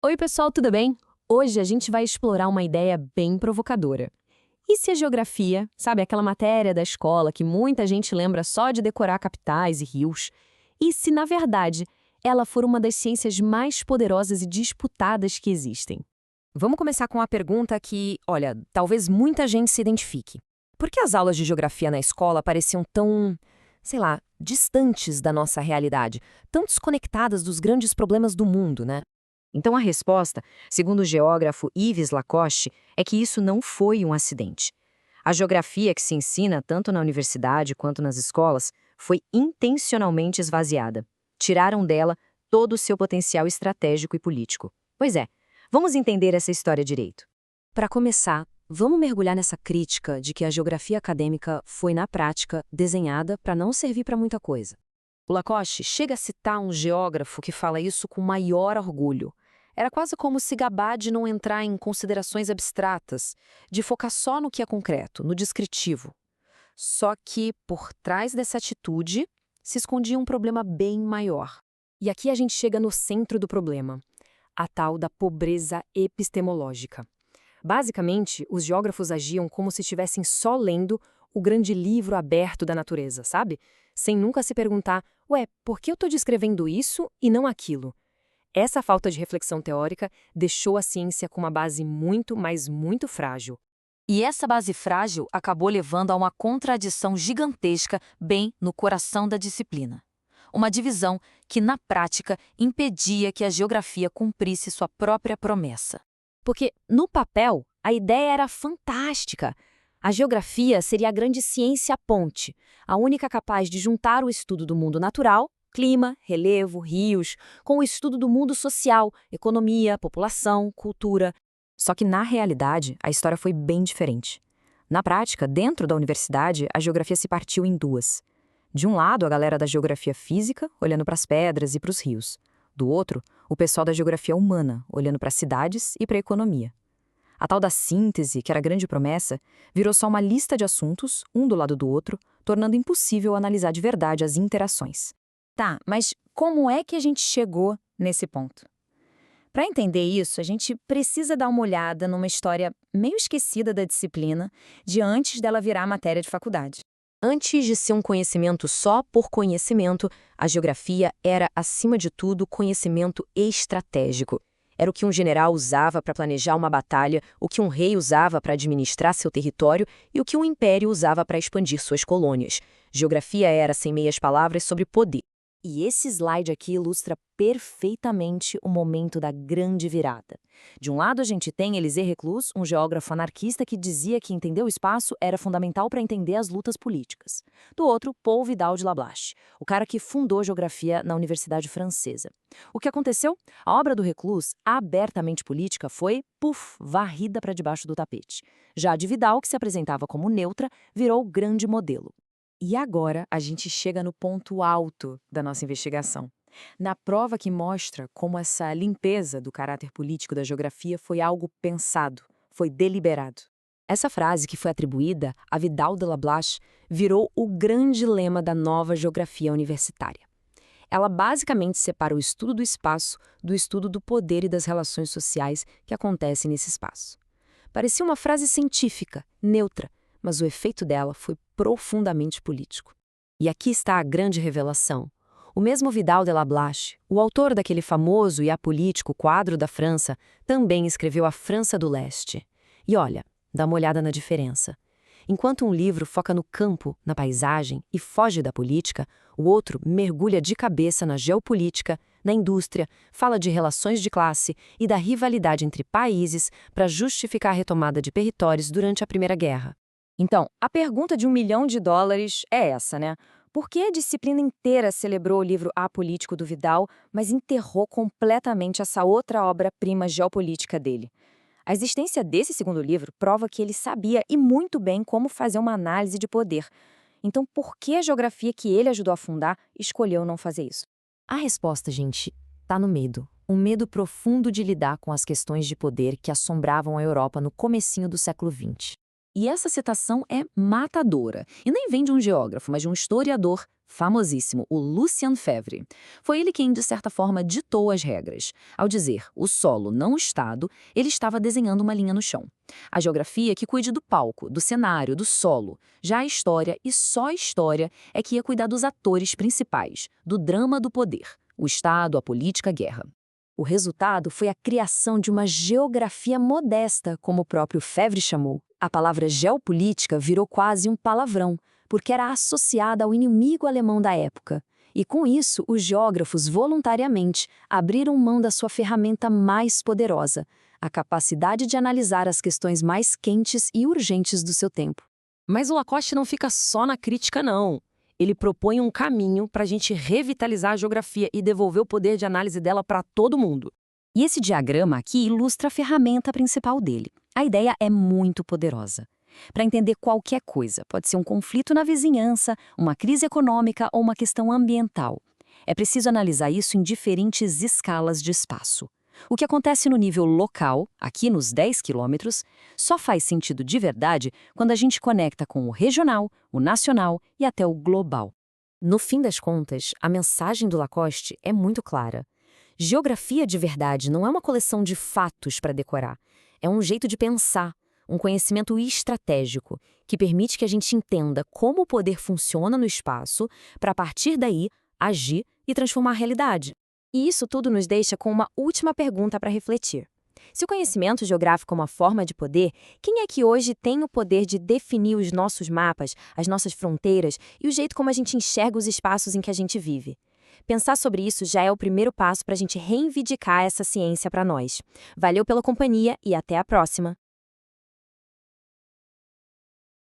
Oi, pessoal, tudo bem? Hoje a gente vai explorar uma ideia bem provocadora. E se a geografia, sabe, aquela matéria da escola que muita gente lembra só de decorar capitais e rios, e se, na verdade, ela for uma das ciências mais poderosas e disputadas que existem? Vamos começar com uma pergunta que, olha, talvez muita gente se identifique. Por que as aulas de geografia na escola pareciam tão, sei lá, distantes da nossa realidade, tão desconectadas dos grandes problemas do mundo, né? Então a resposta, segundo o geógrafo Yves Lacoste, é que isso não foi um acidente. A geografia que se ensina tanto na universidade quanto nas escolas foi intencionalmente esvaziada. Tiraram dela todo o seu potencial estratégico e político. Pois é, vamos entender essa história direito. Para começar, vamos mergulhar nessa crítica de que a geografia acadêmica foi, na prática, desenhada para não servir para muita coisa. O Lacoste chega a citar um geógrafo que fala isso com maior orgulho. Era quase como se gabar de não entrar em considerações abstratas, de focar só no que é concreto, no descritivo. Só que, por trás dessa atitude, se escondia um problema bem maior. E aqui a gente chega no centro do problema, a tal da pobreza epistemológica. Basicamente, os geógrafos agiam como se estivessem só lendo o grande livro aberto da natureza, sabe? Sem nunca se perguntar, ué, por que eu estou descrevendo isso e não aquilo? Essa falta de reflexão teórica deixou a ciência com uma base muito, mas muito frágil. E essa base frágil acabou levando a uma contradição gigantesca bem no coração da disciplina. Uma divisão que, na prática, impedia que a geografia cumprisse sua própria promessa. Porque, no papel, a ideia era fantástica. A geografia seria a grande ciência ponte, a única capaz de juntar o estudo do mundo natural, clima, relevo, rios, com o estudo do mundo social, economia, população, cultura. Só que, na realidade, a história foi bem diferente. Na prática, dentro da universidade, a geografia se partiu em duas. De um lado, a galera da geografia física, olhando para as pedras e para os rios. Do outro, o pessoal da geografia humana, olhando para as cidades e para a economia. A tal da síntese, que era a grande promessa, virou só uma lista de assuntos, um do lado do outro, tornando impossível analisar de verdade as interações. Tá, mas como é que a gente chegou nesse ponto? Para entender isso, a gente precisa dar uma olhada numa história meio esquecida da disciplina, de antes dela virar matéria de faculdade. Antes de ser um conhecimento só por conhecimento, a geografia era, acima de tudo, conhecimento estratégico. Era o que um general usava para planejar uma batalha, o que um rei usava para administrar seu território e o que um império usava para expandir suas colônias. Geografia era, sem meias palavras, sobre poder. E esse slide aqui ilustra perfeitamente o momento da grande virada. De um lado, a gente tem Élisée Reclus, um geógrafo anarquista que dizia que entender o espaço era fundamental para entender as lutas políticas. Do outro, Paul Vidal de Lablache, o cara que fundou geografia na Universidade Francesa. O que aconteceu? A obra do Reclus, abertamente política, foi, varrida para debaixo do tapete. Já a de Vidal, que se apresentava como neutra, virou o grande modelo. E agora a gente chega no ponto alto da nossa investigação. Na prova que mostra como essa limpeza do caráter político da geografia foi algo pensado, foi deliberado. Essa frase, que foi atribuída a Vidal de Lablache, virou o grande lema da nova geografia universitária. Ela basicamente separa o estudo do espaço do estudo do poder e das relações sociais que acontecem nesse espaço. Parecia uma frase científica, neutra, mas o efeito dela foi profundamente político. E aqui está a grande revelação. O mesmo Vidal de Lablache, o autor daquele famoso e apolítico quadro da França, também escreveu A França do Leste. E olha, dá uma olhada na diferença. Enquanto um livro foca no campo, na paisagem e foge da política, o outro mergulha de cabeça na geopolítica, na indústria, fala de relações de classe e da rivalidade entre países para justificar a retomada de territórios durante a Primeira Guerra. Então, a pergunta de $1 milhão é essa, né? Por que a disciplina inteira celebrou o livro apolítico do Vidal, mas enterrou completamente essa outra obra-prima geopolítica dele? A existência desse segundo livro prova que ele sabia e muito bem como fazer uma análise de poder. Então, por que a geografia que ele ajudou a fundar escolheu não fazer isso? A resposta, gente, está no medo. Um medo profundo de lidar com as questões de poder que assombravam a Europa no comecinho do século XX. E essa citação é matadora. E nem vem de um geógrafo, mas de um historiador famosíssimo, o Lucien Febvre. Foi ele quem, de certa forma, ditou as regras. Ao dizer o solo, não o estado, ele estava desenhando uma linha no chão. A geografia que cuide do palco, do cenário, do solo. Já a história, e só a história, é que ia cuidar dos atores principais, do drama do poder. O Estado, a política, a guerra. O resultado foi a criação de uma geografia modesta, como o próprio Febvre chamou. A palavra geopolítica virou quase um palavrão, porque era associada ao inimigo alemão da época. E com isso, os geógrafos voluntariamente abriram mão da sua ferramenta mais poderosa, a capacidade de analisar as questões mais quentes e urgentes do seu tempo. Mas o Lacoste não fica só na crítica, não. Ele propõe um caminho para a gente revitalizar a geografia e devolver o poder de análise dela para todo mundo. E esse diagrama aqui ilustra a ferramenta principal dele. A ideia é muito poderosa. Para entender qualquer coisa, pode ser um conflito na vizinhança, uma crise econômica ou uma questão ambiental. É preciso analisar isso em diferentes escalas de espaço. O que acontece no nível local, aqui nos 10 quilômetros, só faz sentido de verdade quando a gente conecta com o regional, o nacional e até o global. No fim das contas, a mensagem do Lacoste é muito clara. Geografia de verdade não é uma coleção de fatos para decorar. É um jeito de pensar, um conhecimento estratégico, que permite que a gente entenda como o poder funciona no espaço para, a partir daí, agir e transformar a realidade. E isso tudo nos deixa com uma última pergunta para refletir. Se o conhecimento geográfico é uma forma de poder, quem é que hoje tem o poder de definir os nossos mapas, as nossas fronteiras e o jeito como a gente enxerga os espaços em que a gente vive? Pensar sobre isso já é o primeiro passo para a gente reivindicar essa ciência para nós. Valeu pela companhia e até a próxima!